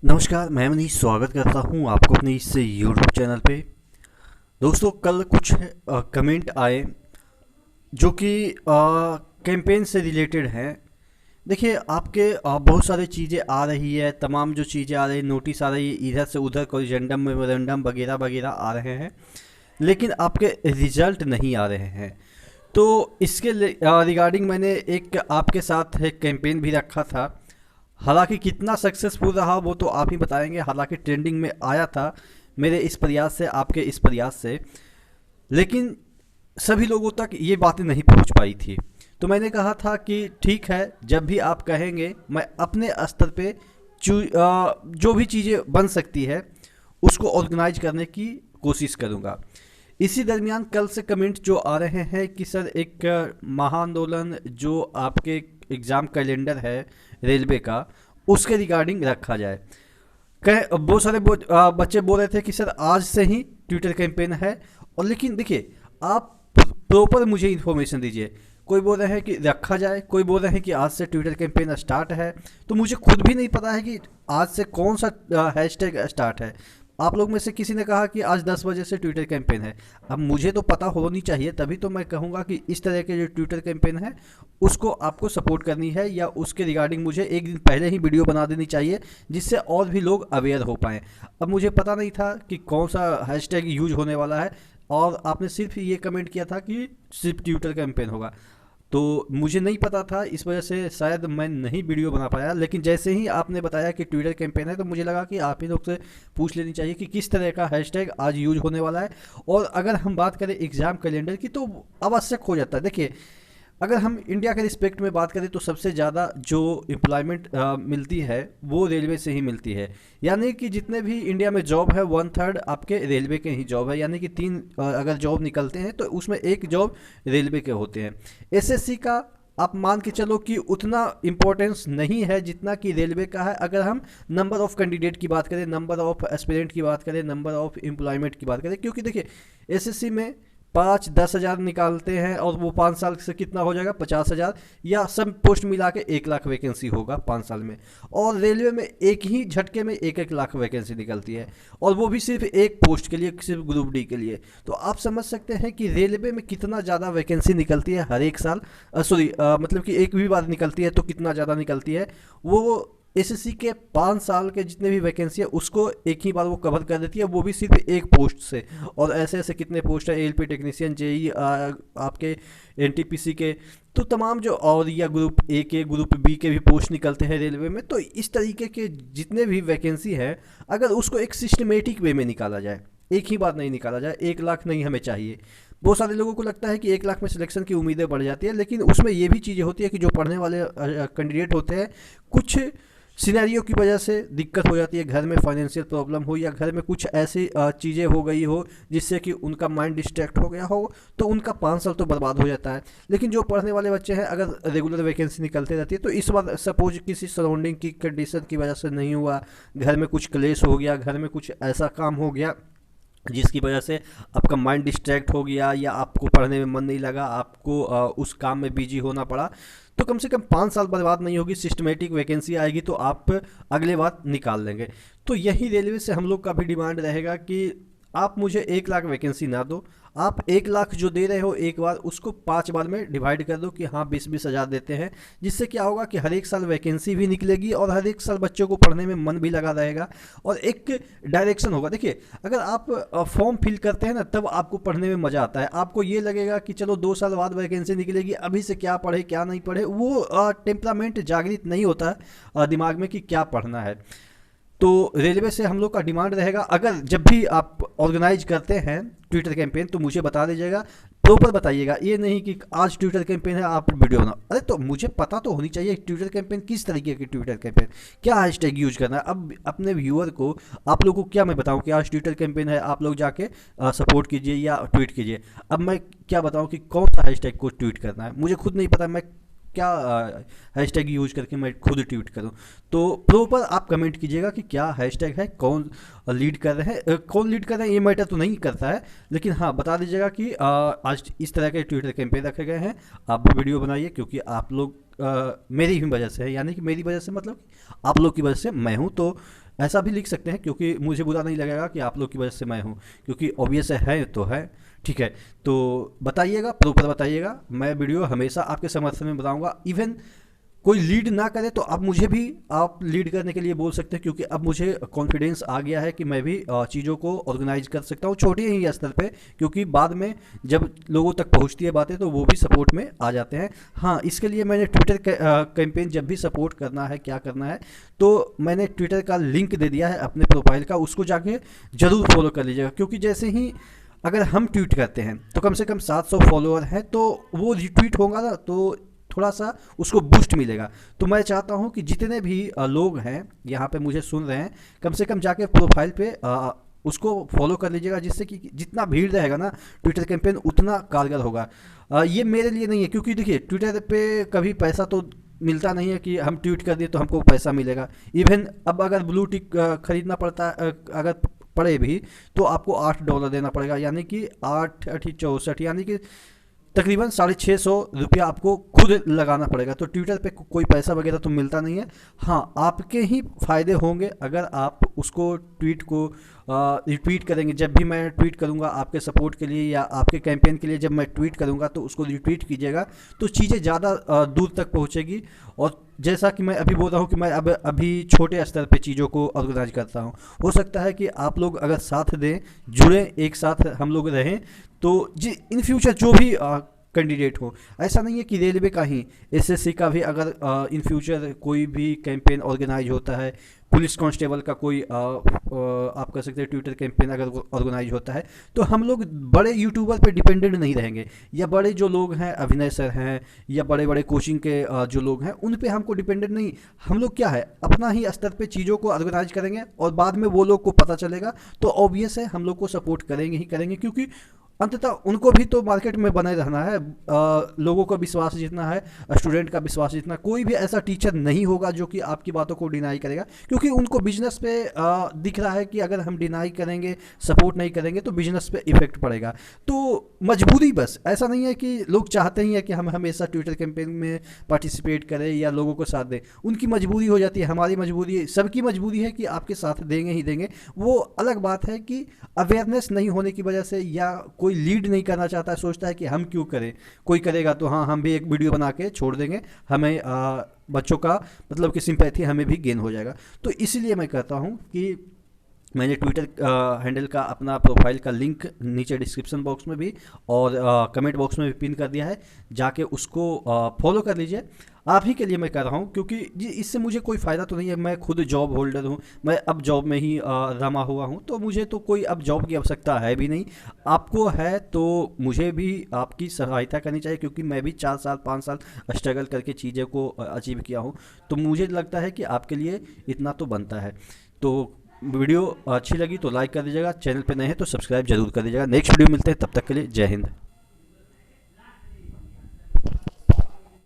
नमस्कार, मैं मनीष स्वागत करता हूं आपको अपने इस यूट्यूब चैनल पे। दोस्तों, कल कुछ कमेंट आए जो कि कैंपेन से रिलेटेड हैं। देखिए, आपके बहुत सारी चीज़ें आ रही है, तमाम जो चीज़ें आ रही, नोटिस आ रही है, इधर से उधर कोई रेंडम मेमोरेंडम वगैरह वगैरह आ रहे हैं, लेकिन आपके रिजल्ट नहीं आ रहे हैं। तो इसके रिगार्डिंग मैंने एक आपके साथ एक कैंपेन भी रखा था। हालांकि कितना सक्सेसफुल रहा वो तो आप ही बताएंगे। हालांकि ट्रेंडिंग में आया था मेरे इस प्रयास से, आपके इस प्रयास से, लेकिन सभी लोगों तक ये बातें नहीं पहुंच पाई थी। तो मैंने कहा था कि ठीक है, जब भी आप कहेंगे मैं अपने स्तर पे जो भी चीज़ें बन सकती है उसको ऑर्गेनाइज करने की कोशिश करूँगा। इसी दरमियान कल से कमेंट जो आ रहे हैं कि सर एक महाआंदोलन जो आपके एग्ज़ाम कैलेंडर है रेलवे का, उसके रिगार्डिंग रखा जाए। कह बहुत सारे बच्चे बोल रहे थे कि सर आज से ही ट्विटर कैंपेन है। और लेकिन देखिए, आप प्रॉपर मुझे इन्फॉर्मेशन दीजिए। कोई बोल रहे हैं कि रखा जाए, कोई बोल रहे हैं कि आज से ट्विटर कैंपेन स्टार्ट है। तो मुझे खुद भी नहीं पता है कि आज से कौन सा हैशटैग स्टार्ट है। आप लोग में से किसी ने कहा कि आज 10 बजे से ट्विटर कैंपेन है। अब मुझे तो पता होनी चाहिए, तभी तो मैं कहूँगा कि इस तरह के जो ट्विटर कैंपेन है उसको आपको सपोर्ट करनी है, या उसके रिगार्डिंग मुझे एक दिन पहले ही वीडियो बना देनी चाहिए, जिससे और भी लोग अवेयर हो पाएँ। अब मुझे पता नहीं था कि कौन सा हैशटैग यूज होने वाला है, और आपने सिर्फ ये कमेंट किया था कि सिर्फ ट्विटर कैंपेन होगा। तो मुझे नहीं पता था, इस वजह से शायद मैं नहीं वीडियो बना पाया। लेकिन जैसे ही आपने बताया कि ट्विटर कैंपेन है, तो मुझे लगा कि आप ही लोग से पूछ लेनी चाहिए कि किस तरह का हैशटैग आज यूज होने वाला है। और अगर हम बात करें एग्ज़ाम कैलेंडर की, तो आवश्यक हो जाता है। देखिए, अगर हम इंडिया के रिस्पेक्ट में बात करें तो सबसे ज़्यादा जो एम्प्लॉयमेंट मिलती है वो रेलवे से ही मिलती है। यानी कि जितने भी इंडिया में जॉब है, 1/3 आपके रेलवे के ही जॉब है। यानी कि तीन अगर जॉब निकलते हैं तो उसमें एक जॉब रेलवे के होते हैं। एसएससी का आप मान के चलो कि उतना इम्पोर्टेंस नहीं है जितना कि रेलवे का है। अगर हम नंबर ऑफ़ कैंडिडेट की बात करें, नंबर ऑफ़ एस्पिरेंट की बात करें, नंबर ऑफ़ एम्प्लॉयमेंट की बात करें, क्योंकि देखिए, एसएससी में 5-10 हज़ार निकालते हैं और वो 5 साल से कितना हो जाएगा, 50 हज़ार, या सब पोस्ट मिला के 1 लाख वैकेंसी होगा 5 साल में। और रेलवे में एक ही झटके में 1-1 लाख वैकेंसी निकलती है, और वो भी सिर्फ एक पोस्ट के लिए, सिर्फ ग्रुप डी के लिए। तो आप समझ सकते हैं कि रेलवे में कितना ज़्यादा वैकेंसी निकलती है हर एक साल। सॉरी, मतलब कि एक भी बार निकलती है तो कितना ज़्यादा निकलती है। वो एसएससी के 5 साल के जितने भी वैकेंसी है उसको एक ही बार वो कवर कर देती है, वो भी सिर्फ एक पोस्ट से। और ऐसे ऐसे कितने पोस्ट है, एलपी टेक्नीशियन, जेई, आपके एनटीपीसी के, तो तमाम जो, और या ग्रुप ए के, ग्रुप बी के भी पोस्ट निकलते हैं रेलवे में। तो इस तरीके के जितने भी वैकेंसी है, अगर उसको एक सिस्टमेटिक वे में निकाला जाए, एक ही बार नहीं निकाला जाए, 1 लाख नहीं हमें चाहिए। बहुत सारे लोगों को लगता है कि 1 लाख में सिलेक्शन की उम्मीदें बढ़ जाती है, लेकिन उसमें ये भी चीज़ें होती है कि जो पढ़ने वाले कैंडिडेट होते हैं, कुछ सिनेरियो की वजह से दिक्कत हो जाती है, घर में फाइनेंशियल प्रॉब्लम हो, या घर में कुछ ऐसी चीज़ें हो गई हो जिससे कि उनका माइंड डिस्ट्रैक्ट हो गया हो, तो उनका 5 साल तो बर्बाद हो जाता है। लेकिन जो पढ़ने वाले बच्चे हैं, अगर रेगुलर वैकेंसी निकलती रहती है, तो इस बार सपोज किसी सराउंडिंग की कंडीशन की वजह से नहीं हुआ, घर में कुछ क्लेश हो गया, घर में कुछ ऐसा काम हो गया जिसकी वजह से आपका माइंड डिस्ट्रैक्ट हो गया, या आपको पढ़ने में मन नहीं लगा, आपको उस काम में बिजी होना पड़ा, तो कम से कम 5 साल बर्बाद नहीं होगी। सिस्टमेटिक वैकेंसी आएगी तो आप अगले बार निकाल लेंगे। तो यही रेलवे से हम लोग का भी डिमांड रहेगा कि आप मुझे 1 लाख वैकेंसी ना दो, आप 1 लाख जो दे रहे हो एक बार, उसको 5 बार में डिवाइड कर दो कि हाँ 20-20 हज़ार देते हैं। जिससे क्या होगा कि हर एक साल वैकेंसी भी निकलेगी, और हर एक साल बच्चों को पढ़ने में मन भी लगा रहेगा, और एक डायरेक्शन होगा। देखिए, अगर आप फॉर्म फिल करते हैं ना, तब आपको पढ़ने में मज़ा आता है। आपको ये लगेगा कि चलो 2 साल बाद वैकेंसी निकलेगी, अभी से क्या पढ़े क्या नहीं पढ़े, वो टेम्परामेंट जागृत नहीं होता है दिमाग में कि क्या पढ़ना है। तो रेलवे से हम लोग का डिमांड रहेगा, अगर जब भी आप ऑर्गेनाइज करते हैं ट्विटर कैंपेन, तो मुझे बता दीजिएगा, प्रॉपर बताइएगा। ये नहीं कि आज ट्विटर कैंपेन है आप वीडियो बनाओ। अरे, तो मुझे पता तो होनी चाहिए ट्विटर कैंपेन किस तरीके की ट्विटर कैंपेन, क्या हैशटैग यूज करना है। अब अपने व्यूअर को, आप लोगों को क्या मैं बताऊं कि आज ट्विटर कैंपेन है, आप लोग जाके सपोर्ट कीजिए या ट्वीट कीजिए। अब मैं क्या बताऊं कि कौन सा हैशटैग को ट्वीट करना है, मुझे खुद नहीं पता। मैं क्या हैशटैग यूज करके मैं खुद ट्वीट करूं। तो प्रॉपर आप कमेंट कीजिएगा कि क्या हैशटैग है, कौन लीड कर रहे हैं, कौन लीड कर रहे हैं ये मैटर तो नहीं करता है, लेकिन हाँ बता दीजिएगा कि आज इस तरह के ट्विटर कैंपेन रखे गए हैं, आप भी वीडियो बनाइए, क्योंकि आप लोग मेरी ही वजह से है। यानी कि मेरी वजह से मतलब आप लोग की वजह से मैं हूँ। तो ऐसा भी लिख सकते हैं, क्योंकि मुझे बुरा नहीं लगेगा कि आप लोग की वजह से मैं हूँ, क्योंकि ऑब्वियस है तो है। ठीक है, तो बताइएगा, प्रॉपर बताइएगा, मैं वीडियो हमेशा आपके समर्थन में बताऊंगा। इवन कोई लीड ना करे तो आप मुझे भी आप लीड करने के लिए बोल सकते हैं, क्योंकि अब मुझे कॉन्फिडेंस आ गया है कि मैं भी चीज़ों को ऑर्गेनाइज कर सकता हूँ छोटे ही स्तर पे, क्योंकि बाद में जब लोगों तक पहुँचती है बातें तो वो भी सपोर्ट में आ जाते हैं। हाँ, इसके लिए मैंने ट्विटर कैंपेन जब भी सपोर्ट करना है, क्या करना है, तो मैंने ट्विटर का लिंक दे दिया है अपने प्रोफाइल का, उसको जाके ज़रूर फॉलो कर लीजिएगा। क्योंकि जैसे ही अगर हम ट्वीट करते हैं तो कम से कम 700 फॉलोअर हैं, तो वो रिट्वीट होगा ना, तो थोड़ा सा उसको बूस्ट मिलेगा। तो मैं चाहता हूं कि जितने भी लोग हैं यहाँ पे मुझे सुन रहे हैं, कम से कम जाके प्रोफाइल पे उसको फॉलो कर लीजिएगा, जिससे कि जितना भीड़ रहेगा ना ट्विटर कैंपेन उतना कारगर होगा। ये मेरे लिए नहीं है, क्योंकि देखिए ट्विटर पे कभी पैसा तो मिलता नहीं है कि हम ट्वीट कर दिए तो हमको पैसा मिलेगा। इवन अब अगर ब्लू टिक खरीदना पड़ता अगर पड़े भी तो आपको $8 देना पड़ेगा, यानी कि 8×8 = 64, यानी कि तकरीबन 650 रुपया आपको खुद लगाना पड़ेगा। तो ट्विटर पे कोई पैसा वगैरह तो मिलता नहीं है। हाँ, आपके ही फ़ायदे होंगे अगर आप उसको ट्वीट को रिट्वीट करेंगे। जब भी मैं ट्वीट करूँगा आपके सपोर्ट के लिए या आपके कैंपेन के लिए, जब मैं ट्वीट करूँगा तो उसको रिट्वीट कीजिएगा, तो चीज़ें ज़्यादा दूर तक पहुँचेगी। और जैसा कि मैं अभी बोल रहा हूँ कि मैं अब अभी छोटे स्तर पे चीज़ों को ऑर्गेनाइज करता हूँ, हो सकता है कि आप लोग अगर साथ दें, जुड़ें, एक साथ हम लोग रहें, तो जी इन फ्यूचर जो भी कैंडिडेट हो, ऐसा नहीं है कि रेलवे का ही, एसएससी का भी अगर इन फ्यूचर कोई भी कैंपेन ऑर्गेनाइज होता है, पुलिस कांस्टेबल का कोई आप कह सकते हैं ट्विटर कैंपेन अगर ऑर्गेनाइज होता है, तो हम लोग बड़े यूट्यूबर पे डिपेंडेंट नहीं रहेंगे, या बड़े जो लोग हैं अभिनय सर हैं या बड़े बड़े कोचिंग के जो लोग हैं उन पे हमको डिपेंडेंट नहीं। हम लोग क्या है, अपना ही स्तर पे चीज़ों को ऑर्गेनाइज करेंगे और बाद में वो लोग को पता चलेगा तो ऑब्वियस है हम लोग को सपोर्ट करेंगे ही करेंगे, क्योंकि अंततः उनको भी तो मार्केट में बने रहना है। लोगों का विश्वास जीतना है, स्टूडेंट का विश्वास जीतना। कोई भी ऐसा टीचर नहीं होगा जो कि आपकी बातों को डिनाई करेगा, क्योंकि उनको बिजनेस पे दिख रहा है कि अगर हम डिनाई करेंगे, सपोर्ट नहीं करेंगे तो बिजनेस पे इफेक्ट पड़ेगा। तो मजबूरी, बस ऐसा नहीं है कि लोग चाहते ही है कि हम हमेशा ट्विटर कैंपेन में पार्टिसिपेट करें या लोगों को साथ दें। उनकी मजबूरी हो जाती है, हमारी मजबूरी, सबकी मजबूरी है कि आपके साथ देंगे ही देंगे। वो अलग बात है कि अवेयरनेस नहीं होने की वजह से, या कोई लीड नहीं करना चाहता है, सोचता है कि हम क्यों करें, कोई करेगा तो हाँ हम भी एक वीडियो बना के छोड़ देंगे, हमें बच्चों का मतलब कि सिंपैथी हमें भी गेन हो जाएगा। तो इसीलिए मैं कहता हूँ कि मैंने ट्विटर हैंडल का अपना प्रोफाइल का लिंक नीचे डिस्क्रिप्शन बॉक्स में भी और कमेंट बॉक्स में भी पिन कर दिया है, जाके उसको फॉलो कर लीजिए। आप ही के लिए मैं कर रहा हूँ, क्योंकि जी इससे मुझे कोई फ़ायदा तो नहीं है। मैं खुद जॉब होल्डर हूँ, मैं अब जॉब में ही रमा हुआ हूँ, तो मुझे तो कोई अब जॉब की आवश्यकता है भी नहीं। आपको है तो मुझे भी आपकी सहायता करनी चाहिए, क्योंकि मैं भी 4 साल 5 साल स्ट्रगल करके चीज़ें को अचीव किया हूँ, तो मुझे लगता है कि आपके लिए इतना तो बनता है। तो वीडियो अच्छी लगी तो लाइक कर दीजिएगा, चैनल पे नए हैं तो सब्सक्राइब जरूर कर दीजिएगा। नेक्स्ट वीडियो मिलते हैं, तब तक के लिए जय हिंद।